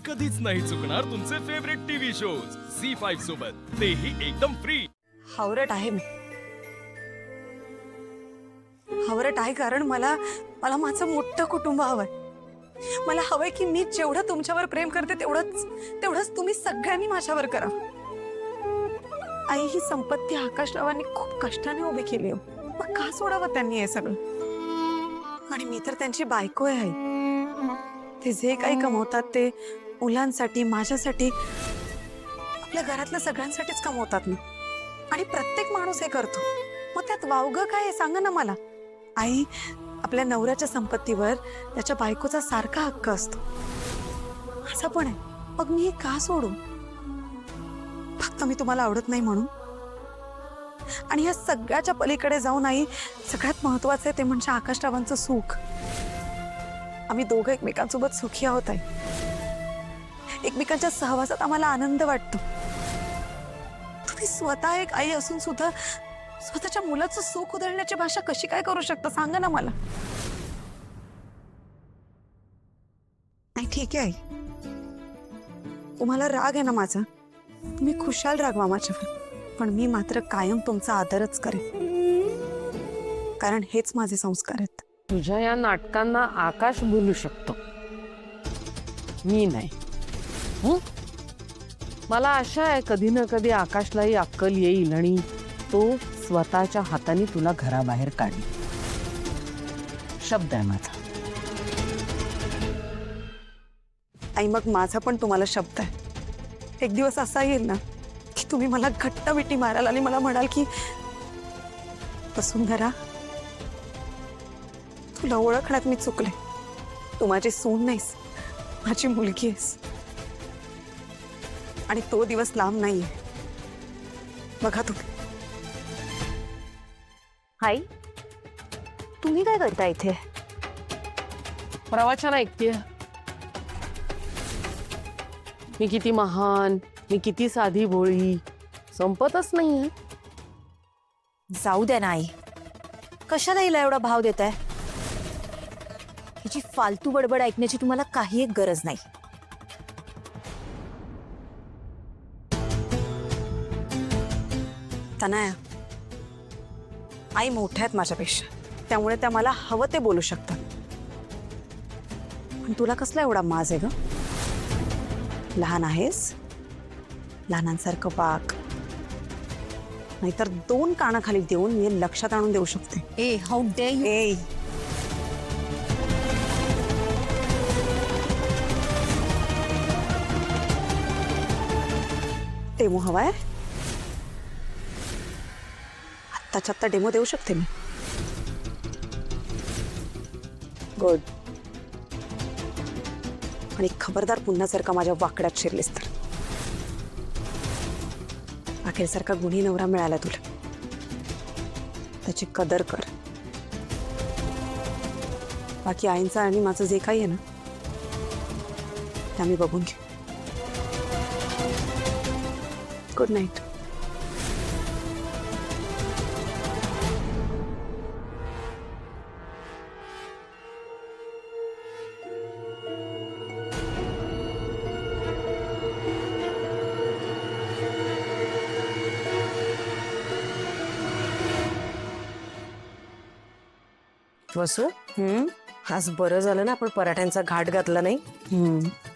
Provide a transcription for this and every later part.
कधीच नाही चुकणार तुमचे फेवरेट टीव्ही शोज झी5 सोबत, तेही एकदम फ्री. हावरट आहे मी. हावरट आहे कारण मला माझं मोठं कुटुंब हवंय. मला हवंय की मी जेवढं तुमच्यावर प्रेम करते तेवढंच तुम्ही सगळ्यांनी माझ्यावर करा. आई, ही संपत्ती आकाशरावांनी खूप कष्टाने उभी केली हो. मग का सोडावं त्यांनी हे सगळं? आणि मी तर त्यांची बायको आहे. आई, ते जे काही कमवतात ते मुलांसाठी, माझ्यासाठी, आपल्या घरातल्या सगळ्यांसाठीच कमवतात ना. आणि प्रत्येक माणूस हे करतो. मग त्यात वावगं काय आहे सांगा ना मला. आई, आपल्या नवऱ्याच्या संपत्तीवर त्याच्या बायकोचा सारखा हक्क असतो. असं पण आहे. मग मी हे का सोडू? फक्त मी तुम्हाला आवडत नाही म्हणून? आणि या सगळ्याच्या पलीकडे जाऊन आई, सगळ्यात महत्वाचं आहे ते म्हणजे आकाशरावांचं सुख. आम्ही दोघं एकमेकांसोबत सुखी आहोत आई. एकमेकांच्या सहवासात आम्हाला आनंद वाटतो. तुम्ही स्वतः एक आई असून सुद्धा स्वतःच्या मुलाचं सुख उधळण्याची भाषा कशी काय करू शकता सांगा ना मला. नाही ठीक आहे आई, तुम्हाला राग आहे ना माझा, तुम्ही खुशाल रागवा माझ्यावर, पण मी मात्र कायम तुमचा आदरच करेन, कारण हेच माझे संस्कार आहेत. तुझ्या या नाटकांना आकाश बोलू शकतो, मी नाही. मला आशा आहे कधी ना कधी आकाशलाही अक्कल येईल आणि तो स्वतःच्या हाताने तुला घराबाहेर काढेल. शब्द आहे माझा. आई, मग माझा पण तुम्हाला शब्द आहे. एक दिवस असा येईल ना की तुम्ही मला घट्ट मिठी माराल आणि मला म्हणाल की वसुंधरा, तुला ओळखण्यात मी चुकले. तू माझी सून नाहीस, माझी मुलगी आहेस. आणि तो दिवस लांब नाहीये. बघा तुम्ही. हाय, तुम्ही काय करता इथे? प्रवचन ऐकतेय. मी किती महान, मी किती साधी भोळी, संपतच नाहीये. जाऊ द्या ना आई, कशाला हिला एवढा भाव देताय? हिची फालतू बडबड ऐकण्याची तुम्हाला काही एक गरज नाही. तनया, आई मोठ्या आहेत माझ्यापेक्षा, त्यामुळे त्या मला हवं ते बोलू शकतात. पण तुला कसला एवढा माज आहे ग? लहान आहेस, लहानांसारखं वाग, नाहीतर 2 कानाखाली देऊन मी लक्षात आणून देऊ शकते. ए, हाऊ डेअर यू. ए, डेमो हवाय? आत्ताच्या आत्ता डेमो देऊ शकते मी. गुड. आणि खबरदार पुन्हा जर का माझ्या वाकड्यात शिरलीस तर. अखेरसारखा गुणी नवरा मिळाला तुला, त्याची कदर कर. बाकी आईंचं आणि माझं जे काही आहे ना ते आम्ही बघून घेऊ. Good night. वसू, आज बरं झालं ना आपण पराठ्यांचा घाट घातला नाही.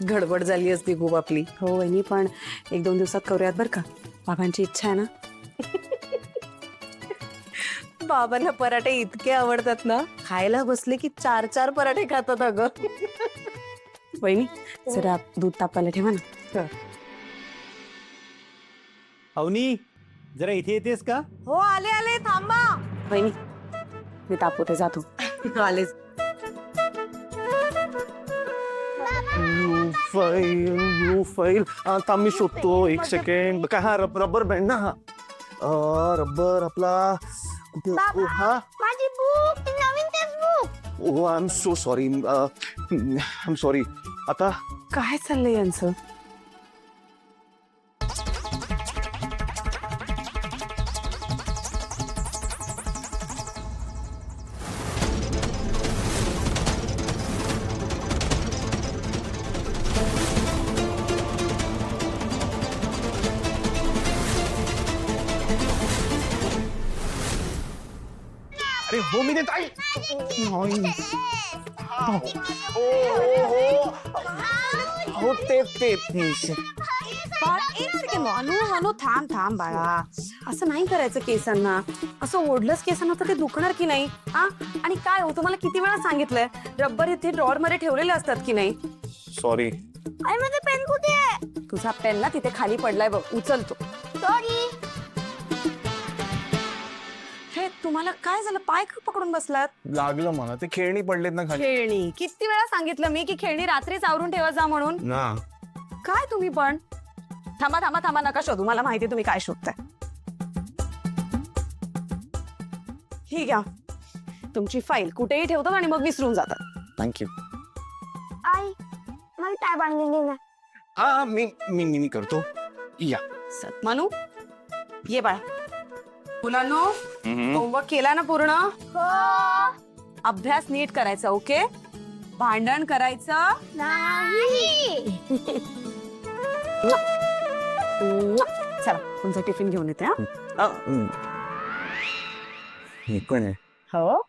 गडबड झाली असती खूप आपली. हो वहिनी, पण 1-2 दिवसात करूयात बरं का. बाबांची इच्छा आहे ना. बाबांना पराठे इतके आवडतात ना, खायला बसले की 4-4 पराठे खातात अगं. वहिनी, जरा दूध तापायला ठेवा ना. अवनी, जरा इथे येतेस का? हो, आले आले, थांबा. वहिनी, मी तापवते, जातो. आलेच. ब्लू फाईल आता मी शोधतो. 1 सेकंड. काय हा रबर बँड ना? हा रबर आपला कुठे? हा, माझी बुक, नवीन textbook. Oh I am so sorry. I am sorry. आता काय चाललंय यांचं? अरे हो मी देत आई. नाही. हो ते एक सेकंड अनु थांब थांब बाळा. असं नाही करायचं केसांना. असं ओढलंच केसांना तर ते दुखणार की नाही हा. आणि काय हो तुम्हाला किती वेळा सांगितलंय रबर इथे ड्रॉअर मध्ये ठेवलेले असतात की नाही. सॉरी. आई माझा पेन कुठे आहे? तुझा पेन ना तिथे खाली पडलाय बघ उचलतो. सॉरी. हे तुम्हाला काय झालं पाय का पकडून बसलात. लागलं मला ते खेळणी पडलेत ना खाली खेळणी किती वेळा सांगितलं मी की खेळणी रात्रीच आवरून ठेवा जा म्हणून. ना. काय तुम्ही पण थांबा थांबा थांबा नका शोधू मला माहिती तुम्ही काय शोधताय. ही घ्या तुमची फाईल कुठेही ठेवतात आणि मग विसरून जातात. थँक्यू. आई मला टाय बांधलेली ना. हा मी करतो या. मनू ये बाळा. मुलांनो होमवर्क केला ना पूर्ण. हो. अभ्यास नीट करायचा ओके. भांडण करायचं नाही. चला तुमचा टिफिन घेऊन येते हा. हे पण आहे. हो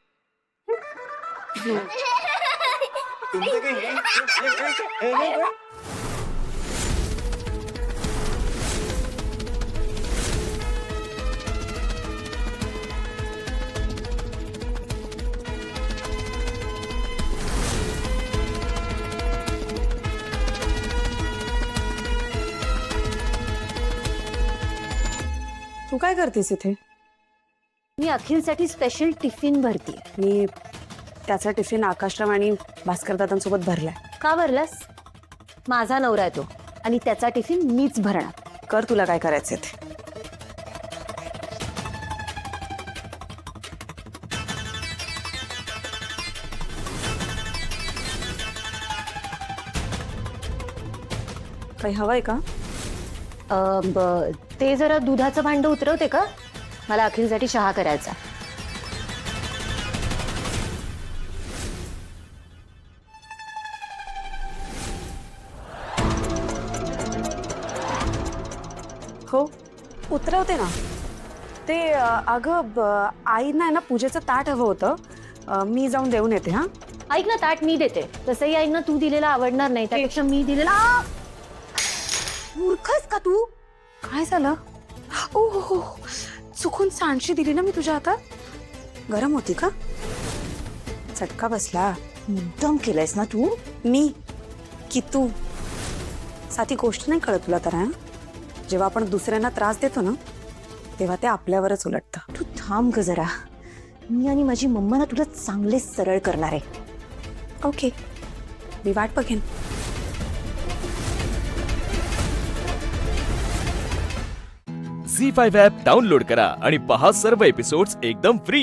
तू काय करतेस इथे. मी अखिलसाठी स्पेशल टिफिन भरती. मी त्याचा टिफिन आकाशराव आणि भास्कर दादांसोबत भरलाय. का भरलास? माझा नवरा आहे तो आणि त्याचा टिफिन मीच भरणार. कर तुला काय करायचं ते. काही हवंय का. ते जरा दुधाचं भांड उतरवते का? मला अखिलसाठी चहा करायचा. हो उतरवते ना. ते अगं आईना आहे ना पूजेचं ताट हवं होतं. मी जाऊन देऊन येते हा. ऐक ना ताट मी देते. तसंही ऐक ना तू दिलेला आवडणार नाही त्यापेक्षा मी दिलेला. मूर्खस का तू. काय झालं. ओ हो चुकून सांडशी दिली ना मी तुझ्या हातात. गरम होती का. चटका बसला. मुद्दाम केलंयस ना तू. मी की तू. साधी गोष्ट नाही कळत तुला तर हा. जेव्हा आपण दुसऱ्यांना त्रास देतो ना तेव्हा ते आपल्यावरच उलटतं. तू थांब ग जरा. मी आणि माझी मम्मा ना तुला चांगले सरळ करणार आहे. ओके मी वाट बघेन. झी5 ॲप डाउनलोड करा आणि पहा सर्व एपिसोड्स एकदम फ्री.